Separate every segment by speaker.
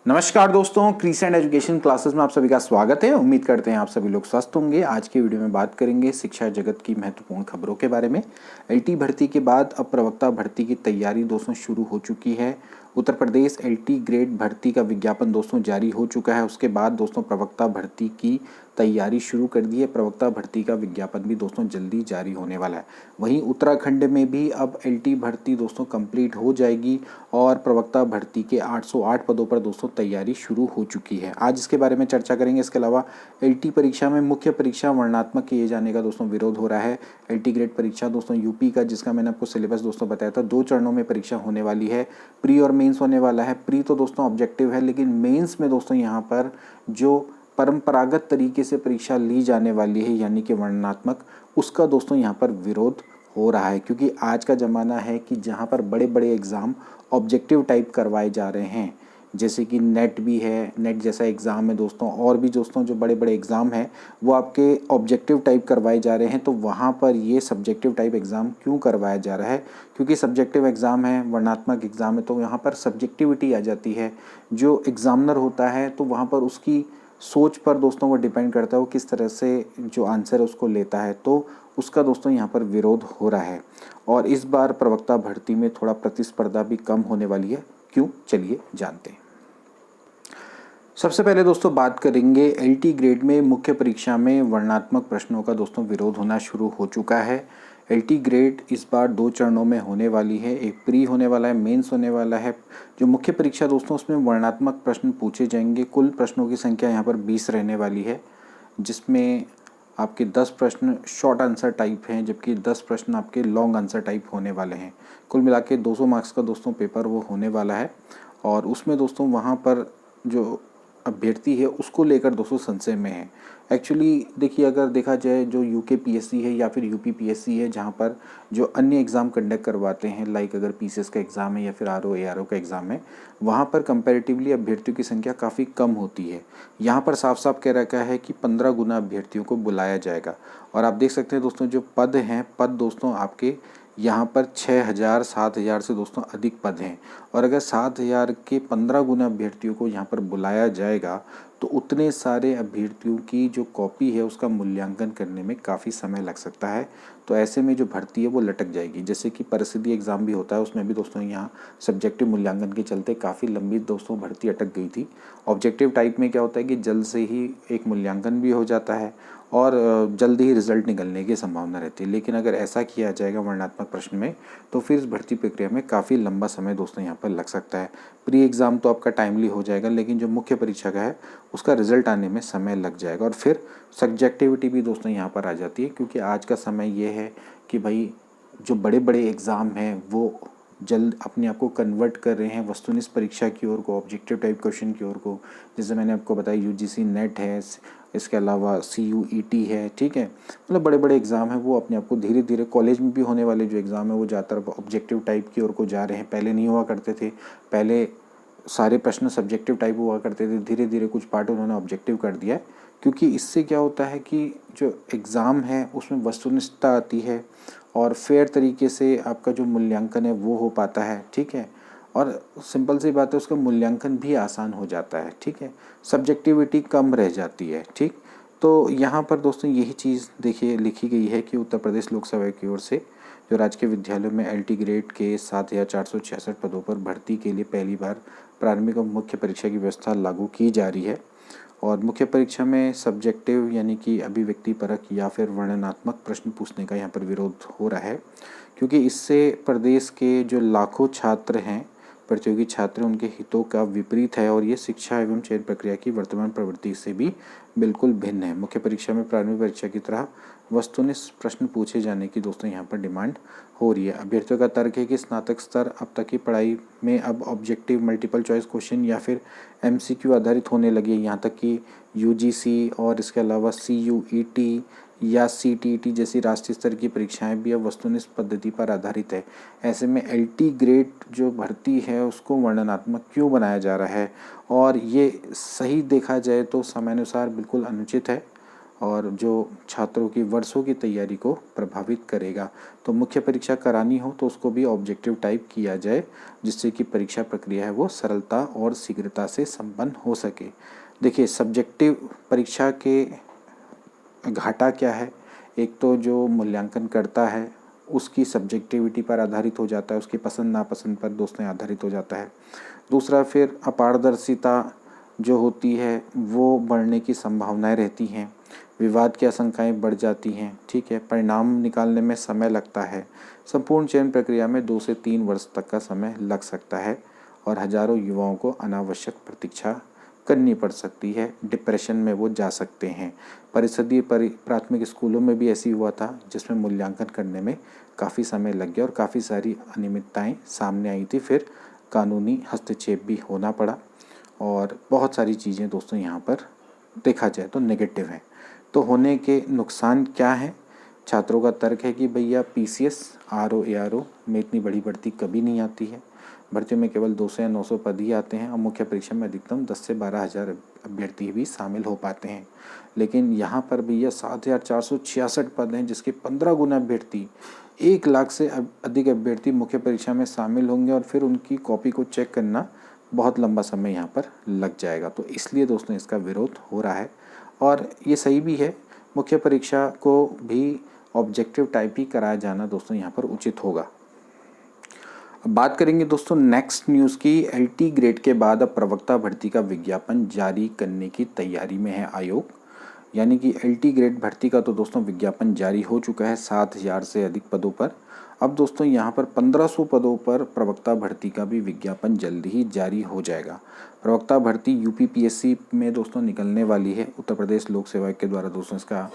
Speaker 1: नमस्कार दोस्तों, crescent education classes में आप सभी का स्वागत है। उम्मीद करते हैं आप सभी लोग स्वस्थ होंगे। आज की वीडियो में बात करेंगे शिक्षा जगत की महत्वपूर्ण खबरों के बारे में। एलटी भर्ती के बाद अब प्रवक्ता भर्ती की तैयारी दोस्तों शुरू हो चुकी है। उत्तर प्रदेश एलटी ग्रेड भर्ती का विज्ञापन दोस्तों जारी हो चुका है। उसके बाद दोस्तों प्रवक्ता भर्ती की तैयारी शुरू कर दी है। प्रवक्ता भर्ती का विज्ञापन भी दोस्तों जल्दी जारी होने वाला है। वहीं उत्तराखंड में भी अब एलटी भर्ती दोस्तों कंप्लीट हो जाएगी और प्रवक्ता भर्ती के 808 पदों पर दोस्तों तैयारी शुरू हो चुकी है। आज इसके बारे में चर्चा करेंगे। इसके अलावा एलटी परीक्षा में मुख्य परीक्षा वर्णनात्मक किए जाने का दोस्तों विरोध हो रहा है। एलटी ग्रेड परीक्षा दोस्तों यूपी का, जिसका मैंने आपको सिलेबस दोस्तों बताया था, 2 चरणों में परीक्षा होने वाली है। प्री और मेंस होने वाला है। प्री तो दोस्तों ऑब्जेक्टिव है, लेकिन मेंस में दोस्तों यहाँ पर जो परंपरागत तरीके से परीक्षा ली जाने वाली है यानी कि वर्णनात्मक, उसका दोस्तों यहाँ पर विरोध हो रहा है। क्योंकि आज का ज़माना है कि जहाँ पर बड़े बड़े एग्ज़ाम ऑब्जेक्टिव टाइप करवाए जा रहे हैं, जैसे कि नेट भी है, नेट जैसा एग्ज़ाम है दोस्तों, और भी दोस्तों जो बड़े बड़े एग्ज़ाम हैं वो आपके ऑब्जेक्टिव टाइप करवाए जा रहे हैं। तो वहाँ पर ये सब्जेक्टिव टाइप एग्ज़ाम क्यों करवाया जा रहा है? क्योंकि सब्जेक्टिव एग्ज़ाम है, वर्णनात्मक एग्ज़ाम है, तो यहाँ पर सब्जेक्टिविटी आ जाती है। जो एग्ज़ामिनर होता है तो वहाँ पर उसकी सोच पर दोस्तों वो डिपेंड करता है वो किस तरह से जो आंसर है उसको लेता है। तो उसका दोस्तों यहाँ पर विरोध हो रहा है। और इस बार प्रवक्ता भर्ती में थोड़ा प्रतिस्पर्धा भी कम होने वाली है। क्यों, चलिए जानते हैं। सबसे पहले दोस्तों बात करेंगे एलटी ग्रेड में मुख्य परीक्षा में वर्णनात्मक प्रश्नों का दोस्तों विरोध होना शुरू हो चुका है। एलटी ग्रेड इस बार 2 चरणों में होने वाली है। एक प्री होने वाला है, मेंस होने वाला है। जो मुख्य परीक्षा दोस्तों उसमें वर्णनात्मक प्रश्न पूछे जाएंगे। कुल प्रश्नों की संख्या यहाँ पर 20 रहने वाली है, जिसमें आपके 10 प्रश्न शॉर्ट आंसर टाइप हैं, जबकि 10 प्रश्न आपके लॉन्ग आंसर टाइप होने वाले हैं। कुल मिला के 200 मार्क्स का दोस्तों पेपर वो होने वाला है। और उसमें दोस्तों वहाँ पर जो अभ्यर्थी है उसको लेकर दोस्तों संशय में है। एक्चुअली देखिए, अगर देखा जाए जो यूके पीएससी है या फिर यूपी पीएससी है, जहाँ पर जो अन्य एग्ज़ाम कंडक्ट करवाते हैं, लाइक अगर पीसीएस का एग्ज़ाम है या फिर आरओ एआरओ का एग्ज़ाम है, वहाँ पर कंपैरेटिवली अभ्यर्थियों की संख्या काफ़ी कम होती है। यहाँ पर साफ साफ कह रखा है कि 15 गुना अभ्यर्थियों को बुलाया जाएगा। और आप देख सकते हैं दोस्तों जो पद हैं, पद दोस्तों आपके यहाँ पर 6000 7000 से दोस्तों अधिक पद हैं। और अगर 7000 के 15 गुना अभ्यर्थियों को यहाँ पर बुलाया जाएगा तो उतने सारे अभ्यर्थियों की जो कॉपी है उसका मूल्यांकन करने में काफ़ी समय लग सकता है। तो ऐसे में जो भर्ती है वो लटक जाएगी। जैसे कि परिस्थिति एग्ज़ाम भी होता है, उसमें भी दोस्तों यहाँ सब्जेक्टिव मूल्यांकन के चलते काफ़ी लंबी दोस्तों भर्ती अटक गई थी। ऑब्जेक्टिव टाइप में क्या होता है कि जल्द से ही एक मूल्यांकन भी हो जाता है और जल्दी ही रिजल्ट निकलने की संभावना रहती है। लेकिन अगर ऐसा किया जाएगा वर्णनात्मक प्रश्न में तो फिर इस भर्ती प्रक्रिया में काफ़ी लंबा समय दोस्तों यहाँ पर लग सकता है। प्री एग्ज़ाम तो आपका टाइमली हो जाएगा, लेकिन जो मुख्य परीक्षा का है उसका रिजल्ट आने में समय लग जाएगा। और फिर सब्जेक्टिविटी भी दोस्तों यहाँ पर आ जाती है, क्योंकि आज का समय ये है कि भाई जो बड़े बड़े एग्ज़ाम हैं वो जल्द अपने आप को कन्वर्ट कर रहे हैं वस्तुनिष्ठ परीक्षा की ओर को, ऑब्जेक्टिव टाइप क्वेश्चन की ओर को। जैसे मैंने आपको बताया यूजीसी नेट है, इसके अलावा सीयूईटी है, ठीक है। मतलब बड़े बड़े एग्ज़ाम हैं वो अपने आप को धीरे धीरे, कॉलेज में भी होने वाले जो एग्ज़ाम है वो ज़्यादातर ऑब्जेक्टिव टाइप की ओर को जा रहे हैं। पहले नहीं हुआ करते थे, पहले सारे प्रश्न सब्जेक्टिव टाइप हुआ करते थे, धीरे धीरे कुछ पार्ट उन्होंने ऑब्जेक्टिव कर दिया है। क्योंकि इससे क्या होता है कि जो एग्ज़ाम है उसमें वस्तुनिष्ठता आती है और फेयर तरीके से आपका जो मूल्यांकन है वो हो पाता है, ठीक है। और सिंपल सी बात है, उसका मूल्यांकन भी आसान हो जाता है, ठीक है। सब्जेक्टिविटी कम रह जाती है, ठीक। तो यहाँ पर दोस्तों यही चीज़ देखिए लिखी गई है कि उत्तर प्रदेश लोकसभा की ओर से जो राजकीय विद्यालयों में एलटी ग्रेड के 7466 पदों पर भर्ती के लिए पहली बार प्रारंभिक और मुख्य परीक्षा की व्यवस्था लागू की जा रही है। और मुख्य परीक्षा में सब्जेक्टिव यानी कि अभिव्यक्ति परक या फिर वर्णनात्मक प्रश्न पूछने का यहाँ पर विरोध हो रहा है, क्योंकि इससे प्रदेश के जो लाखों छात्र हैं, प्रतियोगी छात्र, उनके हितों का विपरीत है और ये शिक्षा एवं चयन प्रक्रिया की वर्तमान प्रवृत्ति से भी बिल्कुल भिन्न है। मुख्य परीक्षा में प्रारंभिक परीक्षा की तरह वस्तुनिष्ठ प्रश्न पूछे जाने की दोस्तों यहाँ पर डिमांड हो रही है। अभ्यर्थियों का तर्क है कि स्नातक स्तर अब तक की पढ़ाई में अब ऑब्जेक्टिव मल्टीपल चॉइस क्वेश्चन या फिर एमसीक्यू आधारित होने लगी है। यहाँ तक कि यूजीसी और इसके अलावा सीयूईटी या सीटीईटी जैसी राष्ट्रीय स्तर की परीक्षाएं भी अब वस्तुनिष्ठ पद्धति पर आधारित है। ऐसे में एलटी ग्रेड जो भर्ती है उसको वर्णनात्मक क्यों बनाया जा रहा है? और ये सही देखा जाए तो समयानुसार बिल्कुल अनुचित है। और जो छात्रों की वर्षों की तैयारी को प्रभावित करेगा। तो मुख्य परीक्षा करानी हो तो उसको भी ऑब्जेक्टिव टाइप किया जाए, जिससे कि परीक्षा प्रक्रिया है वो सरलता और शीघ्रता से संपन्न हो सके। देखिए, सब्जेक्टिव परीक्षा के घाटा क्या है? एक तो जो मूल्यांकन करता है उसकी सब्जेक्टिविटी पर आधारित हो जाता है, उसकी पसंद नापसंद पर दोस्तों आधारित हो जाता है। दूसरा, फिर अपारदर्शिता जो होती है वो बढ़ने की संभावनाएं रहती हैं, विवाद की आशंकाएं बढ़ जाती हैं, ठीक है। परिणाम निकालने में समय लगता है, संपूर्ण चयन प्रक्रिया में 2 से 3 वर्ष तक का समय लग सकता है और हजारों युवाओं को अनावश्यक प्रतीक्षा करनी पड़ सकती है, डिप्रेशन में वो जा सकते हैं। परिषदीय प्राथमिक स्कूलों में भी ऐसी हुआ था, जिसमें मूल्यांकन करने में काफ़ी समय लग गया और काफ़ी सारी अनियमितताएं सामने आई थी, फिर कानूनी हस्तक्षेप भी होना पड़ा और बहुत सारी चीज़ें दोस्तों यहाँ पर देखा जाए तो नेगेटिव है। तो होने के नुकसान क्या हैं? छात्रों का तर्क है कि भैया PCS RO ARO में इतनी बड़ी भर्ती कभी नहीं आती है, भर्तियों में केवल 200 या 900 पद ही आते हैं और मुख्य परीक्षा में अधिकतम 10 से 12 हज़ार अभ्यर्थी भी शामिल हो पाते हैं। लेकिन यहाँ पर भैया 7,466 पद हैं, जिसके 15 गुना अभ्यर्थी, 1 लाख से अधिक अभ्यर्थी मुख्य परीक्षा में शामिल होंगे और फिर उनकी कॉपी को चेक करना बहुत लंबा समय यहाँ पर लग जाएगा। तो इसलिए दोस्तों इसका विरोध हो रहा है और ये सही भी है। मुख्य परीक्षा को भी ऑब्जेक्टिव टाइप ही कराया जाना दोस्तों यहाँ पर उचित होगा। अब बात करेंगे दोस्तों नेक्स्ट न्यूज़ की। LT ग्रेड के बाद अब प्रवक्ता भर्ती का विज्ञापन जारी करने की तैयारी में है आयोग। यानी कि LT ग्रेड भर्ती का तो दोस्तों विज्ञापन जारी हो चुका है 7,000 से अधिक पदों पर। अब दोस्तों यहाँ पर 1500 पदों पर प्रवक्ता भर्ती का भी विज्ञापन जल्दी ही जारी हो जाएगा। प्रवक्ता भर्ती UPPSC में दोस्तों निकलने वाली है। उत्तर प्रदेश लोक सेवा आयोग के द्वारा दोस्तों इसका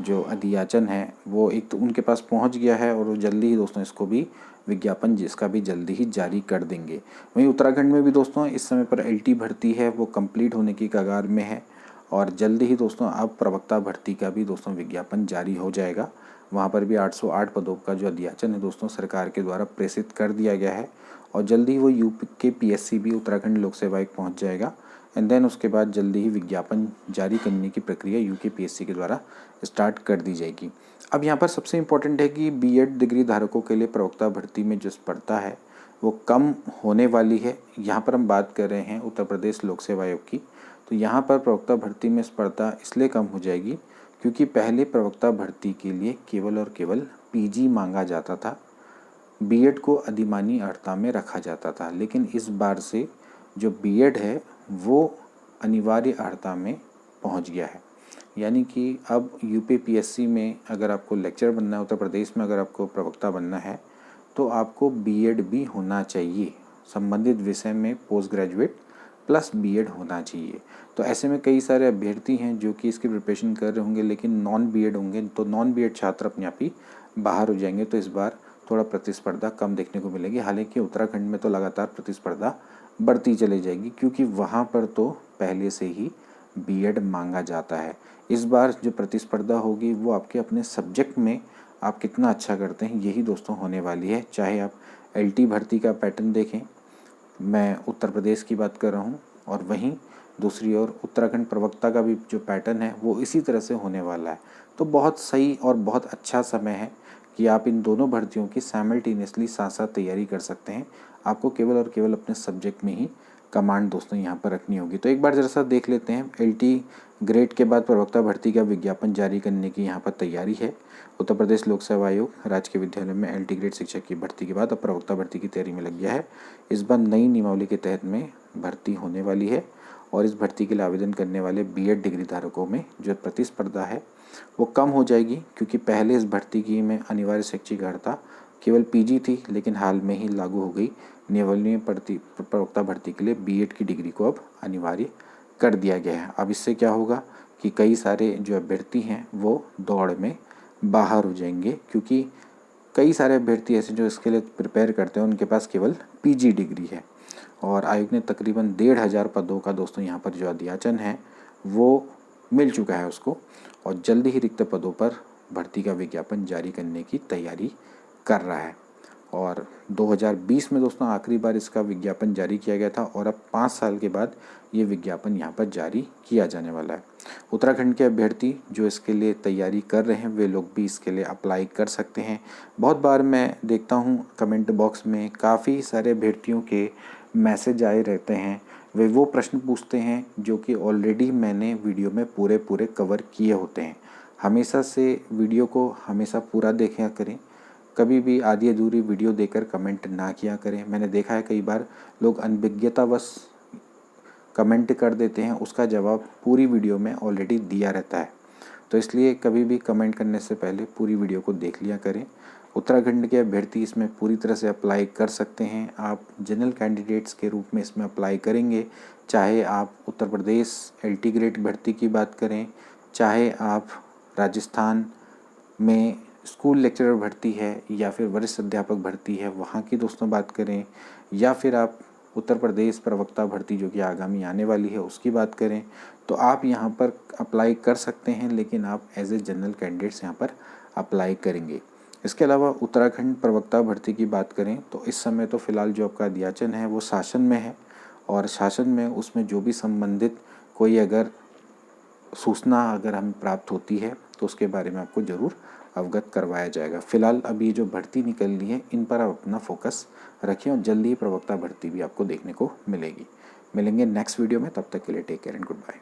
Speaker 1: जो अधियाचन है वो एक तो उनके पास पहुँच गया है और वो जल्दी ही दोस्तों इसको भी विज्ञापन जिसका भी जल्दी ही जारी कर देंगे। वहीं उत्तराखंड में भी दोस्तों इस समय पर LT भर्ती है वो कंप्लीट होने की कगार में है और जल्दी ही दोस्तों अब प्रवक्ता भर्ती का भी दोस्तों विज्ञापन जारी हो जाएगा। वहाँ पर भी 808 पदों का जो अधियाचन है दोस्तों सरकार के द्वारा प्रेषित कर दिया गया है और जल्दी ही वो यूपी के PSC भी उत्तराखंड लोक सेवा आयोग पहुँच जाएगा एंड देन उसके बाद जल्दी ही विज्ञापन जारी करने की प्रक्रिया यूके PSC के द्वारा स्टार्ट कर दी जाएगी। अब यहाँ पर सबसे इम्पोर्टेंट है कि B.Ed डिग्री धारकों के लिए प्रवक्ता भर्ती में जो स्पर्धा है वो कम होने वाली है। यहाँ पर हम बात कर रहे हैं उत्तर प्रदेश लोक सेवा आयोग की। तो यहाँ पर प्रवक्ता भर्ती में स्पर्धा इसलिए कम हो जाएगी क्योंकि पहले प्रवक्ता भर्ती के लिए केवल और केवल PG मांगा जाता था, B.Ed को अधिमानी अर्हता में रखा जाता था। लेकिन इस बार से जो B.Ed है वो अनिवार्य अर्हता में पहुंच गया है। यानी कि अब UPPSC में अगर आपको लेक्चर बनना है, उत्तर प्रदेश में अगर आपको प्रवक्ता बनना है तो आपको B.Ed भी होना चाहिए, संबंधित विषय में पोस्ट ग्रेजुएट प्लस B.Ed होना चाहिए। तो ऐसे में कई सारे अभ्यर्थी हैं जो कि इसकी प्रिपरेशन कर रहे होंगे लेकिन नॉन B.Ed होंगे, तो नॉन B.Ed छात्र अपने आप ही बाहर हो जाएंगे। तो इस बार थोड़ा प्रतिस्पर्धा कम देखने को मिलेगी। हालांकि उत्तराखंड में तो लगातार प्रतिस्पर्धा बढ़ती चली जाएगी क्योंकि वहाँ पर तो पहले से ही B.Ed मांगा जाता है। इस बार जो प्रतिस्पर्धा होगी वो आपके अपने सब्जेक्ट में आप कितना अच्छा करते हैं यही दोस्तों होने वाली है। चाहे आप LT भर्ती का पैटर्न देखें, मैं उत्तर प्रदेश की बात कर रहा हूँ, और वहीं दूसरी ओर उत्तराखंड प्रवक्ता का भी जो पैटर्न है वो इसी तरह से होने वाला है। तो बहुत सही और बहुत अच्छा समय है कि आप इन दोनों भर्तियों की साइमल्टेनियसली साथ साथ तैयारी कर सकते हैं। आपको केवल और केवल अपने सब्जेक्ट में ही कमांड दोस्तों यहाँ पर रखनी होगी। तो एक बार जरा सा देख लेते हैं LT ग्रेड के बाद प्रवक्ता भर्ती का विज्ञापन जारी करने की यहाँ पर तैयारी है। उत्तर प्रदेश लोक सेवा आयोग राजकीय विद्यालय में LT ग्रेड शिक्षक की भर्ती के बाद अब प्रवक्ता भर्ती की तैयारी में लग गया है। इस बार नई नियमावली के तहत में भर्ती होने वाली है और इस भर्ती के लिए आवेदन करने वाले B.Ed डिग्री धारकों में जो प्रतिस्पर्धा है वो कम हो जाएगी क्योंकि पहले इस भर्ती की में अनिवार्य शैक्षिक अर्हता केवल PG थी, लेकिन हाल में ही लागू हो गई नियमावली में प्रवक्ता भर्ती के लिए B.Ed की डिग्री को अब अनिवार्य कर दिया गया है। अब इससे क्या होगा कि कई सारे जो अभ्यर्थी हैं वो दौड़ में बाहर हो जाएंगे क्योंकि कई सारे अभ्यर्थी ऐसे जो इसके लिए प्रिपेयर करते हैं उनके पास केवल PG डिग्री है। और आयोग ने तकरीबन 1,500 पदों का दोस्तों यहाँ पर जो अधियाचन है वो मिल चुका है उसको, और जल्दी ही रिक्त पदों पर भर्ती का विज्ञापन जारी करने की तैयारी कर रहा है। और 2020 में दोस्तों आखिरी बार इसका विज्ञापन जारी किया गया था और अब 5 साल के बाद ये विज्ञापन यहाँ पर जारी किया जाने वाला है। उत्तराखंड के अभ्यर्थी जो इसके लिए तैयारी कर रहे हैं वे लोग भी इसके लिए अप्लाई कर सकते हैं। बहुत बार मैं देखता हूँ कमेंट बॉक्स में काफ़ी सारे अभ्यर्थियों के मैसेज आए रहते हैं। वे वो प्रश्न पूछते हैं जो कि ऑलरेडी मैंने वीडियो में पूरे कवर किए होते हैं। हमेशा से वीडियो को हमेशा पूरा देखा करें, कभी भी आधी अधूरी वीडियो देकर कमेंट ना किया करें। मैंने देखा है कई बार लोग अनभिज्ञतावश कमेंट कर देते हैं, उसका जवाब पूरी वीडियो में ऑलरेडी दिया रहता है। तो इसलिए कभी भी कमेंट करने से पहले पूरी वीडियो को देख लिया करें। उत्तराखंड के अभ्यर्थी इसमें पूरी तरह से अप्लाई कर सकते हैं। आप जनरल कैंडिडेट्स के रूप में इसमें अप्लाई करेंगे, चाहे आप उत्तर प्रदेश LT ग्रेड भर्ती की बात करें, चाहे आप राजस्थान में स्कूल लेक्चरर भर्ती है या फिर वरिष्ठ अध्यापक भर्ती है वहाँ की दोस्तों बात करें, या फिर आप उत्तर प्रदेश प्रवक्ता भर्ती जो कि आगामी आने वाली है उसकी बात करें, तो आप यहाँ पर अप्लाई कर सकते हैं, लेकिन आप एज ए जनरल कैंडिडेट्स यहाँ पर अप्लाई करेंगे। इसके अलावा उत्तराखंड प्रवक्ता भर्ती की बात करें तो इस समय तो फ़िलहाल जो आपका अध्याचन है वो शासन में है, और शासन में उसमें जो भी संबंधित कोई अगर सूचना अगर हमें प्राप्त होती है तो उसके बारे में आपको ज़रूर अवगत करवाया जाएगा। फ़िलहाल अभी जो भर्ती निकल रही है इन पर आप अपना फोकस रखें और जल्दी ही प्रवक्ता भर्ती भी आपको देखने को मिलेगी। मिलेंगे नेक्स्ट वीडियो में, तब तक के लिए take care and good bye.